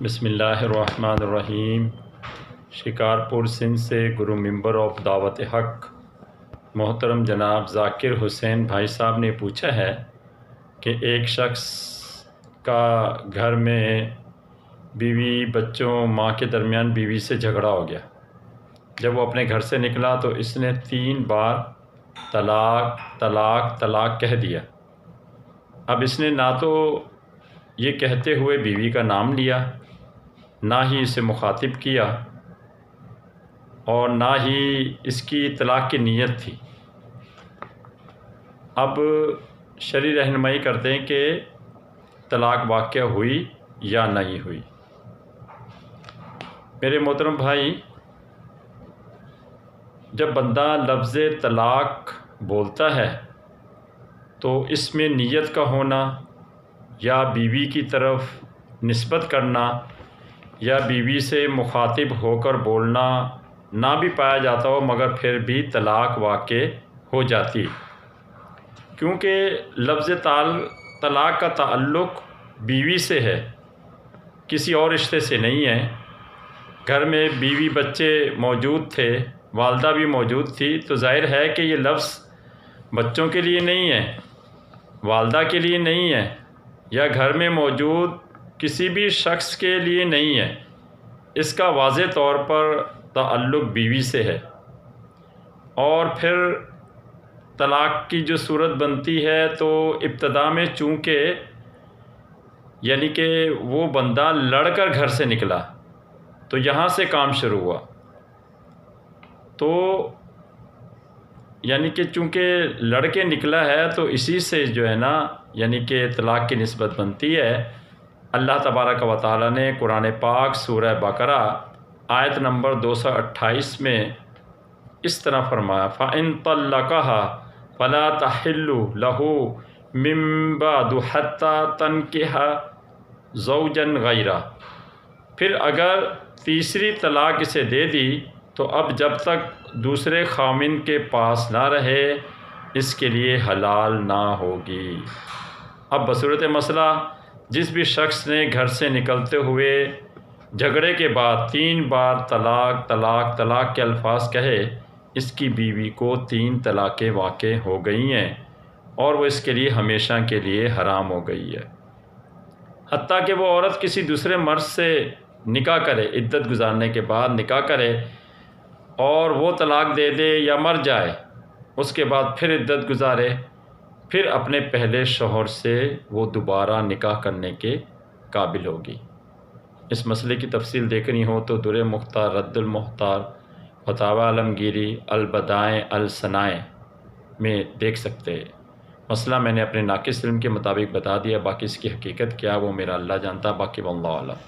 بسم اللہ الرحمن الرحیم۔ شکارپور سندھ سے گرو ممبر آف دعوت حق محترم جناب ذاکر حسین بھائی صاحب نے پوچھا ہے کہ ایک شخص کا گھر میں بیوی بچوں ماں کے درمیان بیوی سے جھگڑا ہو گیا۔ جب وہ اپنے گھر سے نکلا تو اس نے 3 بار طلاق طلاق طلاق کہہ دیا۔ اب اس نے نہ تو یہ کہتے ہوئے بیوی کا نام لیا، نہ ہی اسے مخاطب کیا، اور نہ ہی اس کی طلاق کی نیت تھی۔ اب شرعی رہنمائی کرتے ہیں کہ طلاق واقع ہوئی یا نہیں ہوئی۔ میرے محترم بھائی، جب بندہ لفظ طلاق بولتا ہے تو اس میں نیت کا ہونا یا بیوی کی طرف نسبت کرنا یا بیوی سے مخاطب ہو کر بولنا نہ بھی پایا جاتا ہو، مگر پھر بھی طلاق واقع ہو جاتی، کیونکہ لفظ طلاق کا تعلق بیوی سے ہے، کسی اور رشتے سے نہیں ہے۔ گھر میں بیوی بچے موجود تھے، والدہ بھی موجود تھی، تو ظاہر ہے کہ یہ لفظ بچوں کے لیے نہیں ہے، والدہ کے لیے نہیں ہے، یا گھر میں موجود کسی بھی شخص کے لیے نہیں ہے۔ اس کا واضح طور پر تعلق بیوی سے ہے۔ اور پھر طلاق کی جو صورت بنتی ہے تو ابتدا میں چونکہ یعنی کہ وہ بندہ لڑ کر گھر سے نکلا تو یہاں سے کام شروع ہوا، تو یعنی کہ چونکہ لڑ کے نکلا ہے تو اسی سے جو ہے نا یعنی کہ طلاق کی نسبت بنتی ہے۔ اللہ تبارک و تعالیٰ نے قرآن پاک سورہ بقرہ آیت نمبر 228 میں اس طرح فرمایا، فَإِن طَلَّقَهَا فَلَا تَحِلُّ لَهُ مِن بَعْدُ حَتَّى تَنكِحَ زَوْجًا غَيْرَهُ، پھر اگر تیسری طلاق اسے دے دی تو اب جب تک دوسرے خاوند کے پاس نہ رہے اس کے لیے حلال نہ ہوگی۔ اب بصورت مسئلہ جس بھی شخص نے گھر سے نکلتے ہوئے جھگڑے کے بعد 3 بار طلاق طلاق طلاق کے الفاظ کہے، اس کی بیوی کو 3 طلاقیں واقع ہو گئی ہیں اور وہ اس کے لیے ہمیشہ کے لیے حرام ہو گئی ہے۔ حتیٰ کہ وہ عورت کسی دوسرے مرد سے نکاح کرے، عدت گزارنے کے بعد نکاح کرے اور وہ طلاق دے دے یا مر جائے، اس کے بعد پھر عدت گزارے، پھر اپنے پہلے شوہر سے وہ دوبارہ نکاح کرنے کے قابل ہوگی۔ اس مسئلے کی تفصیل دیکھنی ہو تو در مختار رد المختار فتاوی عالمگیری البدائع الصنائع میں دیکھ سکتے ہیں۔ مسئلہ میں نے اپنے ناقص علم کے مطابق بتا دیا، باقی اس کی حقیقت کیا وہ میرا اللہ جانتا، باقی واللہ اعلم۔